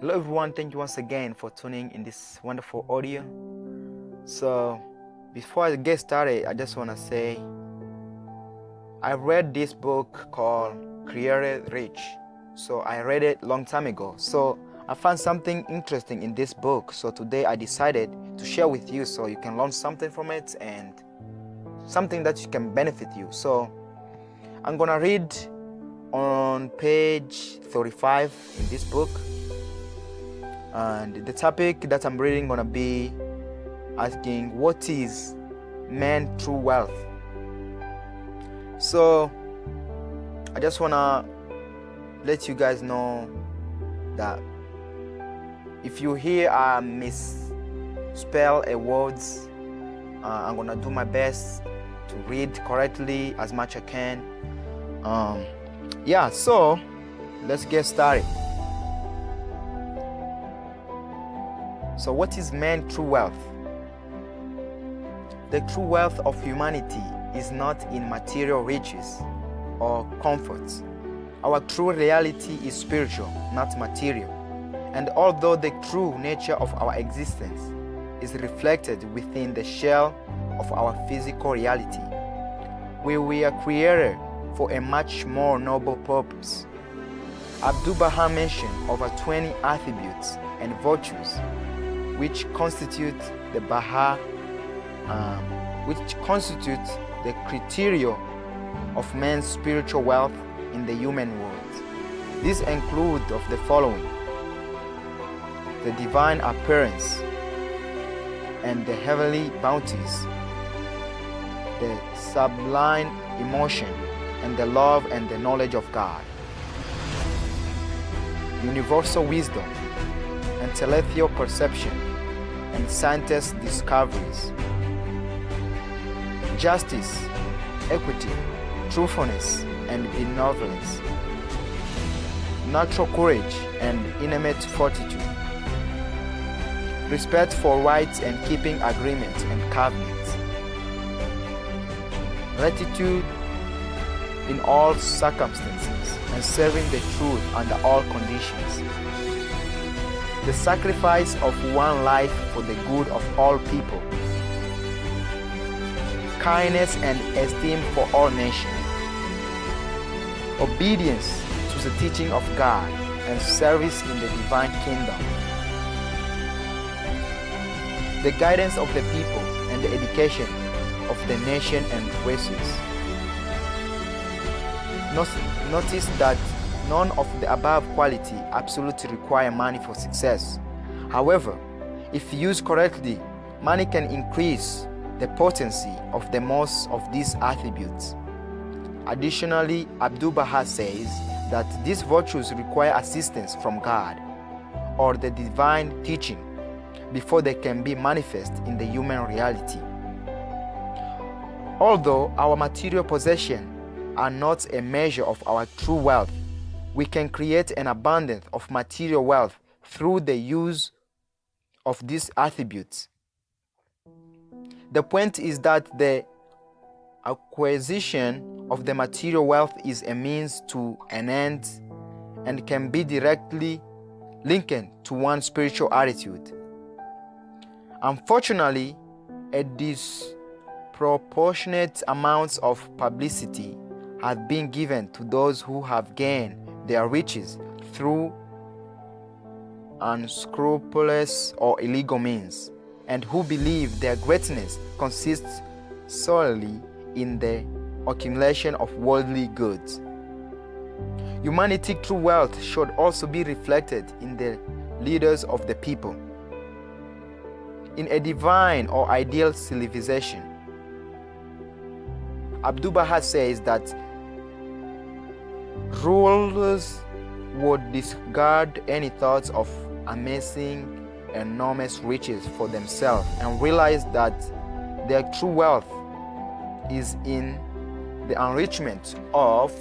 Hello everyone, thank you once again for tuning in this wonderful audio. So before I get started, I just want to say I read this book called Created Rich. So I read it a long time ago. So I found something interesting in this book. So today I decided to share with you so you can learn something from it and something that you can benefit you. So I'm gonna read on page 35 in this book. And the topic that I'm reading gonna be asking, what is man true wealth? So I just wanna let you guys know that if you hear I misspell a words, I'm gonna do my best to read correctly as much as I can. So let's get started. So what is man's true wealth? The true wealth of humanity is not in material riches or comforts. Our true reality is spiritual, not material. And although the true nature of our existence is reflected within the shell of our physical reality, we were created for a much more noble purpose. Abdu'l-Baha mentioned over 20 attributes and virtues which constitute the criteria of man's spiritual wealth in the human world. These include of the following: the divine appearance and the heavenly bounties, the sublime emotion and the love and the knowledge of God, universal wisdom and telepathic perception and scientific discoveries, justice, equity, truthfulness and benevolence, natural courage and innate fortitude, respect for rights and keeping agreements and covenants, gratitude in all circumstances and serving the truth under all conditions, the sacrifice of one life for the good of all people, kindness and esteem for all nations, obedience to the teaching of God and service in the divine kingdom, the guidance of the people and the education of the nation and races. Notice that none of the above quality absolutely require money for success. However, if used correctly, money can increase the potency of the most of these attributes. Additionally, Abdu'l-Baha says that these virtues require assistance from God or the divine teaching before they can be manifest in the human reality. Although our material possessions are not a measure of our true wealth, we can create an abundance of material wealth through the use of these attributes. The point is that the acquisition of the material wealth is a means to an end and can be directly linked to one's spiritual attitude. Unfortunately, a disproportionate amount of publicity has been given to those who have gained their riches through unscrupulous or illegal means, and who believe their greatness consists solely in the accumulation of worldly goods. Humanity's true wealth should also be reflected in the leaders of the people. In a divine or ideal civilization, Abdu'l-Baha says that rulers would discard any thoughts of amassing enormous riches for themselves and realize that their true wealth is in the enrichment of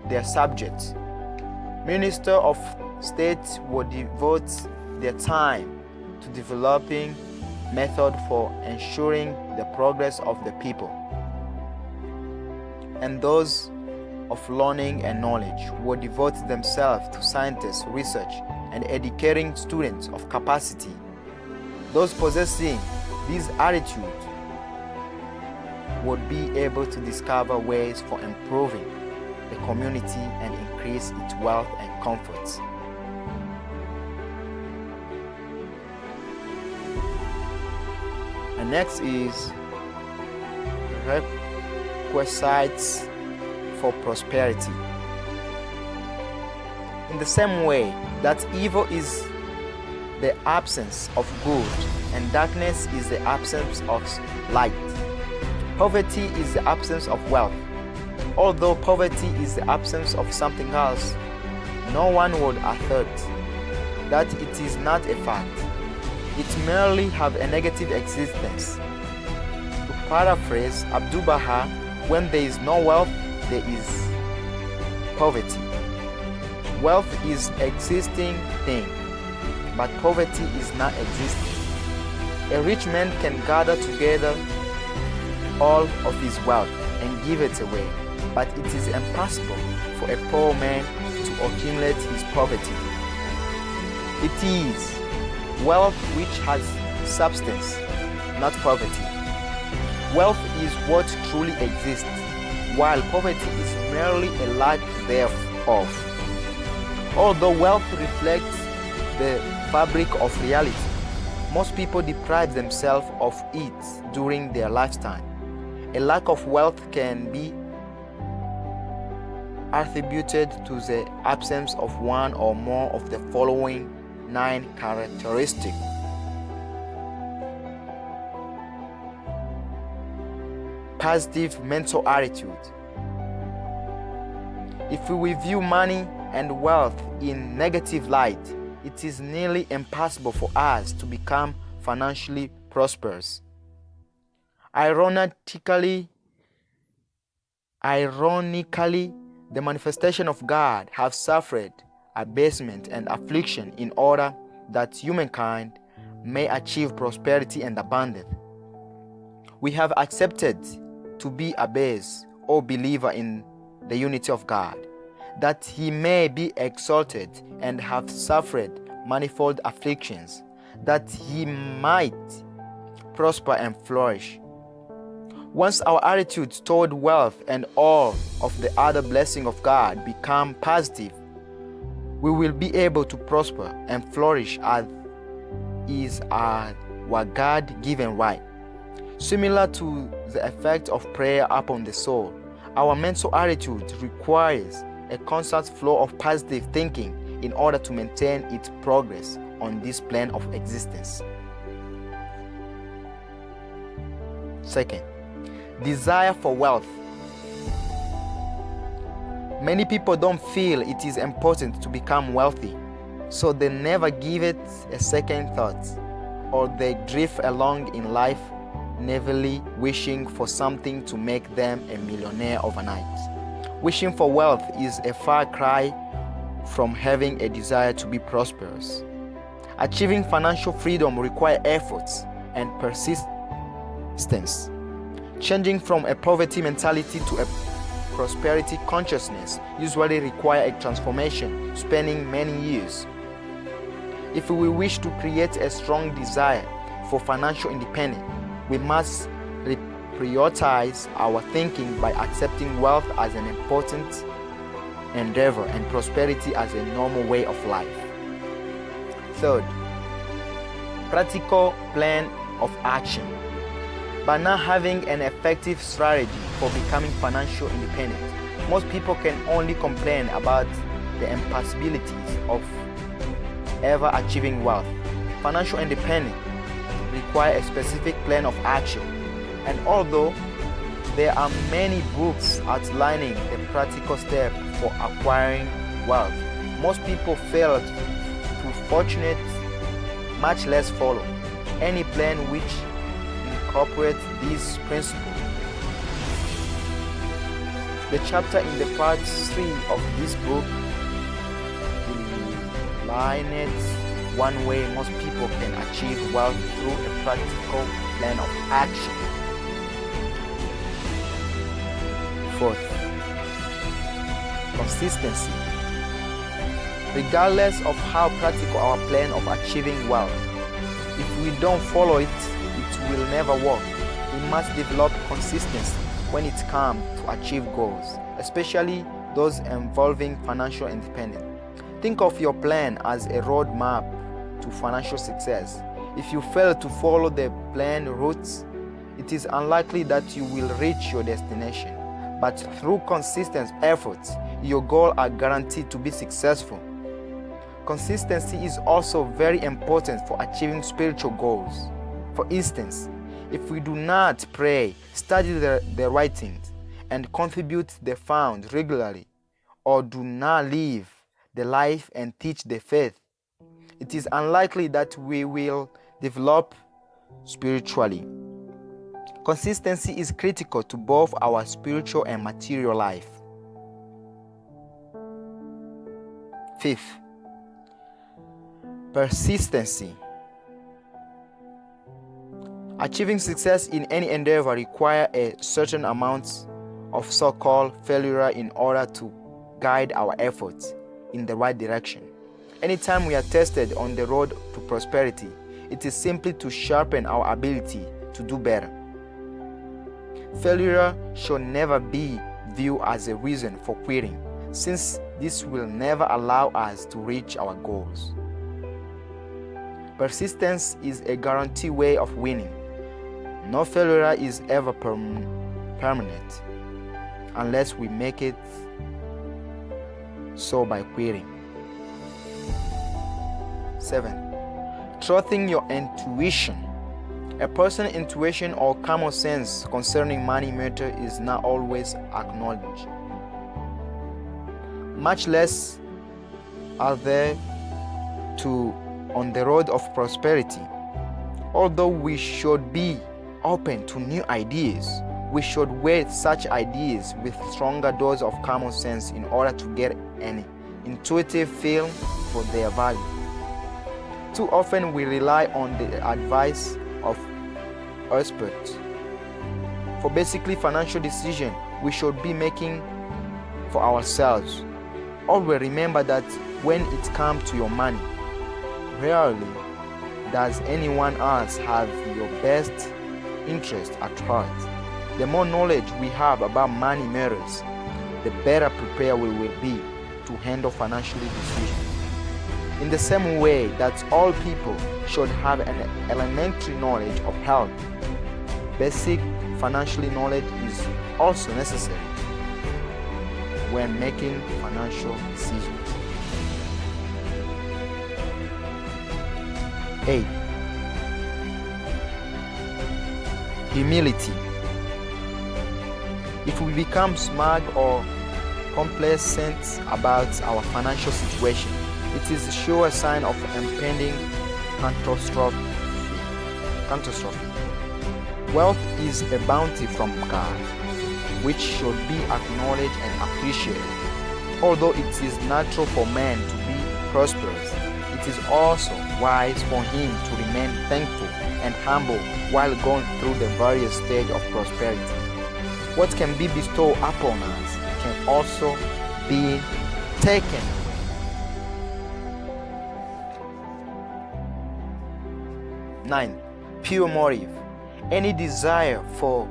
their subjects. Ministers of state would devote their time to developing methods for ensuring the progress of the people, and those of learning and knowledge would devote themselves to scientific research and educating students of capacity. Those possessing these attitudes would be able to discover ways for improving the community and increase its wealth and comforts. And next is requisites for prosperity. In the same way that evil is the absence of good and darkness is the absence of light, poverty is the absence of wealth. Although poverty is the absence of something else, no one would assert that it is not a fact. It merely have a negative existence. To paraphrase Abdu'l-Baha, when there is no wealth, there is poverty. Wealth is existing thing, but poverty is not existing. A rich man can gather together all of his wealth and give it away, but it is impossible for a poor man to accumulate his poverty. It is wealth which has substance, not poverty. Wealth is what truly exists, while poverty is merely a lack thereof. Although wealth reflects the fabric of reality, most people deprive themselves of it during their lifetime. A lack of wealth can be attributed to the absence of one or more of the following 9 characteristics. Positive mental attitude. If we view money and wealth in negative light, it is nearly impossible for us to become financially prosperous. Ironically, the manifestation of God have suffered abasement and affliction in order that humankind may achieve prosperity and abundance. We have accepted to be abased, O believer in the unity of God, that he may be exalted, and have suffered manifold afflictions, that he might prosper and flourish. Once our attitude toward wealth and all of the other blessings of God become positive, we will be able to prosper and flourish as is our God-given right. Similar to the effect of prayer upon the soul, our mental attitude requires a constant flow of positive thinking in order to maintain its progress on this plane of existence. Second, desire for wealth. Many people don't feel it is important to become wealthy, so they never give it a second thought, or they drift along in life naively wishing for something to make them a millionaire overnight. Wishing for wealth is a far cry from having a desire to be prosperous. Achieving financial freedom requires efforts and persistence. Changing from a poverty mentality to a prosperity consciousness usually requires a transformation spanning many years. If we wish to create a strong desire for financial independence, we must prioritize our thinking by accepting wealth as an important endeavor and prosperity as a normal way of life. Third, practical plan of action. By not having an effective strategy for becoming financial independent, most people can only complain about the impossibilities of ever achieving wealth. Financial independence requires a specific plan of action, and although there are many books outlining the practical steps for acquiring wealth, most people fail to fortunate, much less follow any plan which incorporates these principles. The chapter in the part 3 of this book delineates one way most people can achieve wealth through a practical plan of action. Fourth, consistency. regardless of how practical our plan of achieving wealth. If we don't follow it, it will never work. We must develop consistency when it comes to achieve goals, especially those involving financial independence. Think of your plan as a roadmap to financial success. If you fail to follow the planned routes, it is unlikely that you will reach your destination. But through consistent efforts, your goals are guaranteed to be successful. Consistency is also very important for achieving spiritual goals. For instance, if we do not pray, study the writings, and contribute the funds regularly, or do not live the life and teach the faith, it is unlikely that we will develop spiritually. Consistency is critical to both our spiritual and material life. Fifth, persistency. Achieving success in any endeavor requires a certain amount of so-called failure in order to guide our efforts in the right direction. Anytime we are tested on the road to prosperity, it is simply to sharpen our ability to do better. Failure should never be viewed as a reason for quitting, since this will never allow us to reach our goals. Persistence is a guaranteed way of winning. No failure is ever permanent unless we make it so by quitting. 7. Trusting your intuition. A person's intuition or common sense concerning money matter is not always acknowledged. Much less are there on the road of prosperity. Although we should be open to new ideas, we should weigh such ideas with stronger dose of common sense in order to get an intuitive feel for their value. Too often we rely on the advice of experts. For basically financial decisions we should be making for ourselves. Always remember that when it comes to your money, rarely does anyone else have your best interest at heart. The more knowledge we have about money matters, the better prepared we will be to handle financial decisions. In the same way that all people should have an elementary knowledge of health, basic financial knowledge is also necessary when making financial decisions. 8. Humility. If we become smug or complacent about our financial situation, it is a sure sign of impending catastrophe. Wealth is a bounty from God, which should be acknowledged and appreciated. Although it is natural for man to be prosperous, it is also wise for him to remain thankful and humble while going through the various stages of prosperity. What can be bestowed upon us can also be taken. 9. Pure motive. Any desire for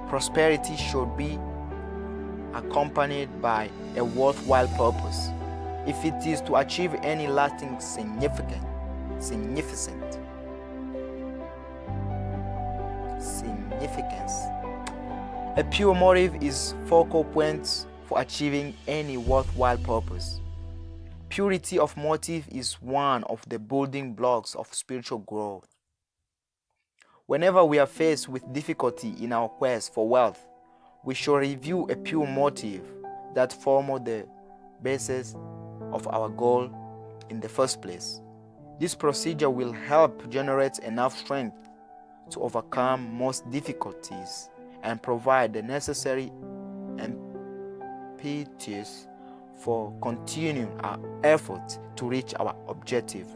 prosperity should be accompanied by a worthwhile purpose. If it is to achieve any lasting significance, a pure motive is focal point for achieving any worthwhile purpose. Purity of motive is one of the building blocks of spiritual growth. Whenever we are faced with difficulty in our quest for wealth, we should review a pure motive that forms the basis of our goal in the first place. This procedure will help generate enough strength to overcome most difficulties and provide the necessary impetus for continuing our efforts to reach our objective.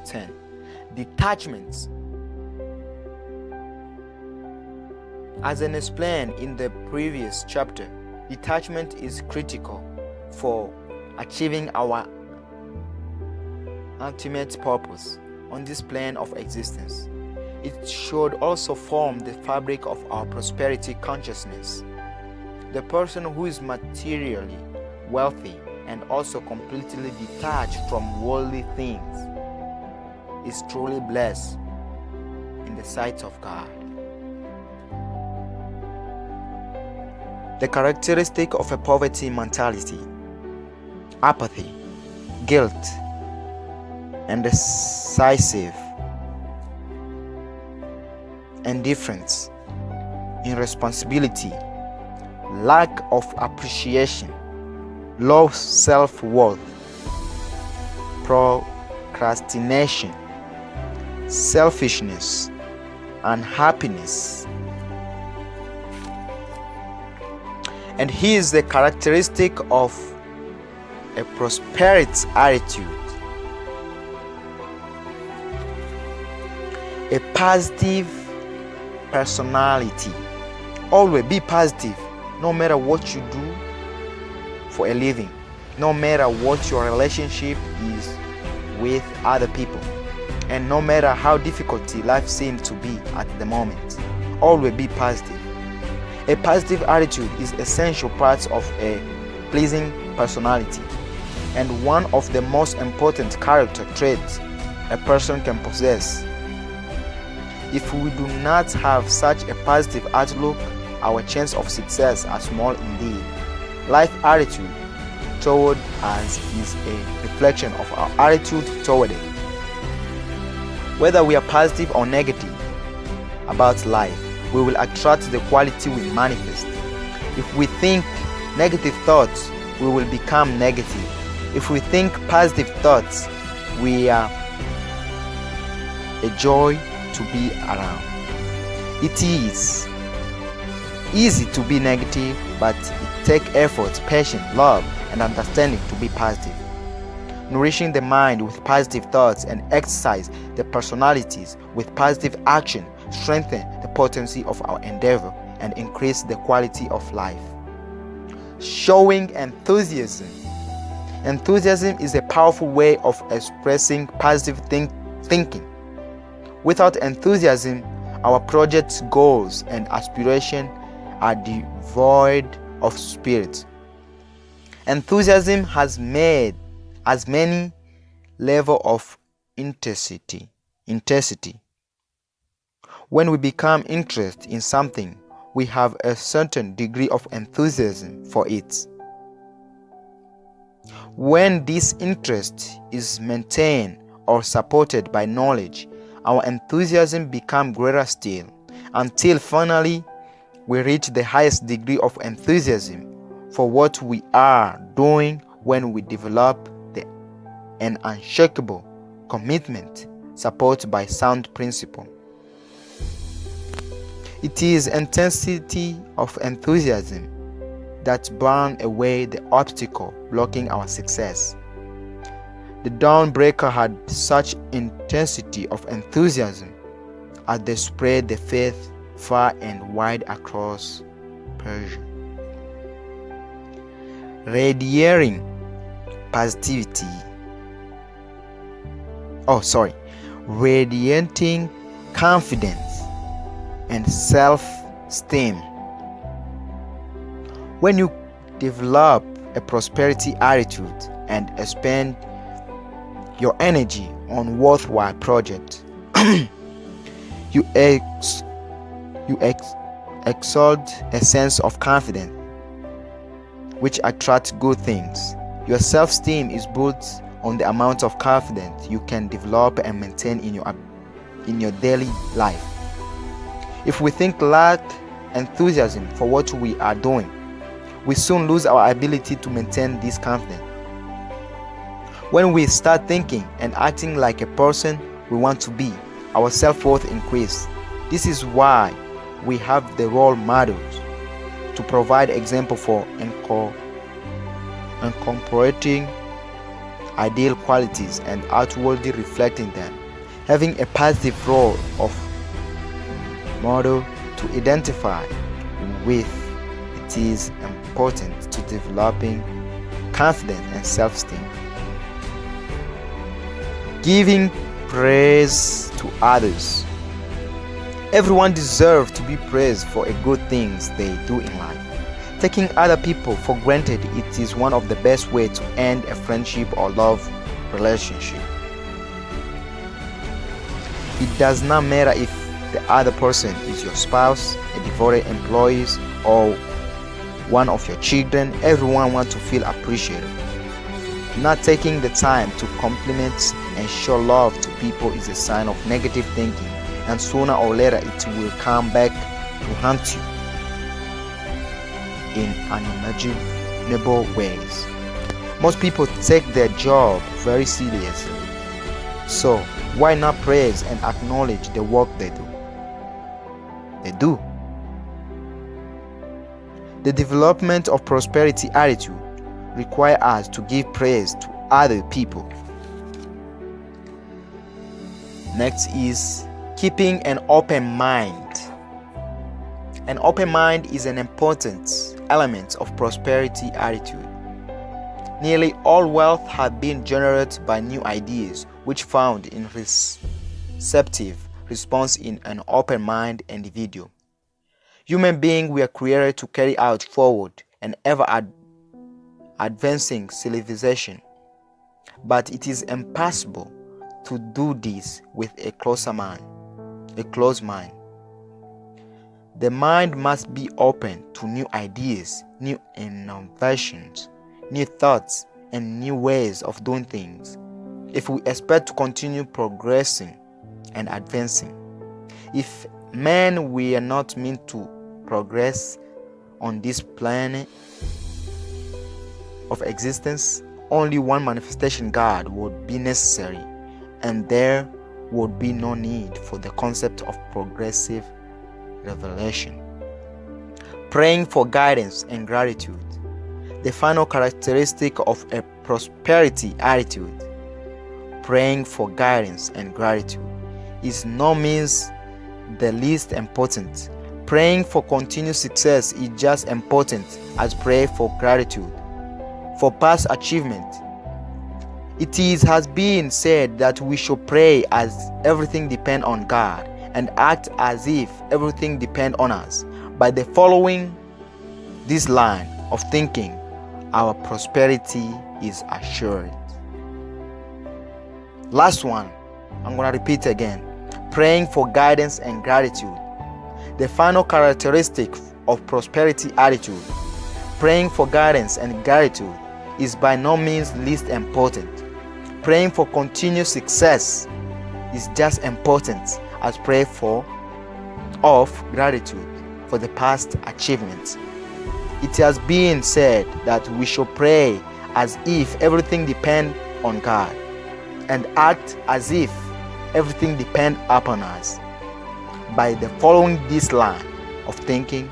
10. Detachment. As an explained in the previous chapter, detachment is critical for achieving our ultimate purpose on this plane of existence. It should also form the fabric of our prosperity consciousness. The person who is materially wealthy and also completely detached from worldly things is truly blessed in the sight of God. The characteristic of a poverty mentality: apathy, guilt, indecisive, indifference, irresponsibility, lack of appreciation, low self-worth, procrastination, selfishness, unhappiness. And here is the characteristic of a prosperity attitude: a positive personality. Always be positive, no matter what you do for a living, no matter what your relationship is with other people, and no matter how difficult life seems to be at the moment. Always be positive. A positive attitude is essential part of a pleasing personality and one of the most important character traits a person can possess. If we do not have such a positive outlook, our chance of success are small indeed. Life attitude toward us is a reflection of our attitude toward it. Whether we are positive or negative about life, we will attract the quality we manifest. If we think negative thoughts, we will become negative. If we think positive thoughts, we are a joy to be around. It is easy to be negative, but it takes effort, patience, love, and understanding to be positive. Nourishing the mind with positive thoughts and exercise the personalities with positive action strengthen the potency of our endeavor and increase the quality of life. Showing enthusiasm. Enthusiasm is a powerful way of expressing positive thinking. Without enthusiasm, our projects, goals, and aspirations are devoid of spirit. Enthusiasm has many levels of intensity. When we become interested in something, we have a certain degree of enthusiasm for it. When this interest is maintained or supported by knowledge, our enthusiasm becomes greater still, until finally we reach the highest degree of enthusiasm for what we are doing when we develop an unshakable commitment supported by sound principle. It is intensity of enthusiasm that burns away the obstacle blocking our success. The Dawnbreaker had such intensity of enthusiasm as they spread the faith far and wide across Persia. Radiating positivity. Radiating confidence and self-esteem. When you develop a prosperity attitude and expend your energy on worthwhile projects, you exalt a sense of confidence which attracts good things. Your self-esteem is built on the amount of confidence you can develop and maintain in your daily life. If we lack enthusiasm for what we are doing, we soon lose our ability to maintain this confidence. When we start thinking and acting like a person we want to be, our self-worth increases. This is why we have the role models to provide example for incorporating ideal qualities and outwardly reflecting them. Having a positive role of model to to identify with, it is important to developing confidence and self-esteem. Giving praise to others. Everyone deserves to be praised for the good things they do in life. Taking other people for granted, it is one of the best ways to end a friendship or love relationship. It does not matter if the other person is your spouse, a devoted employee, or one of your children. Everyone wants to feel appreciated. Not taking the time to compliment and show love to people is a sign of negative thinking, and sooner or later it will come back to haunt you in unimaginable ways. Most people take their job very seriously, so why not praise and acknowledge the work they do? The development of prosperity attitude requires us to give praise to other people. Next is keeping an open mind. An open mind is an important element of prosperity attitude. Nearly all wealth has been generated by new ideas which found in receptive response in an open mind individual. Human beings were created to carry out forward an ever advancing civilization, but it is impossible to do this with a closed mind. The mind must be open to new ideas, new innovations, new thoughts, and new ways of doing things if we expect to continue progressing and advancing. If men were not meant to progress on this planet of existence, only one manifestation God would be necessary, and there would be no need for the concept of progressive revelation. Praying for guidance and gratitude. The final characteristic of a prosperity attitude, praying for guidance and gratitude, is no means the least important. Praying for continued success is just important as prayer for gratitude for past achievement. It has been said that we should pray as everything depends on God and act as if everything depends on us. By the following this line of thinking, our prosperity is assured. Last one, I'm going to repeat again. Praying for guidance and gratitude. The final characteristic of prosperity attitude, praying for guidance and gratitude, is by no means least important. Praying for continued success is just important as prayer of gratitude for the past achievements. It has been said that we should pray as if everything depends on God and act as if everything depends upon us. By the following this line of thinking,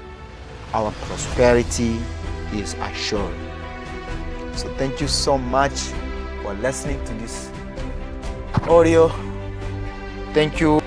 our prosperity is assured. So thank you so much for listening to this audio. Thank you.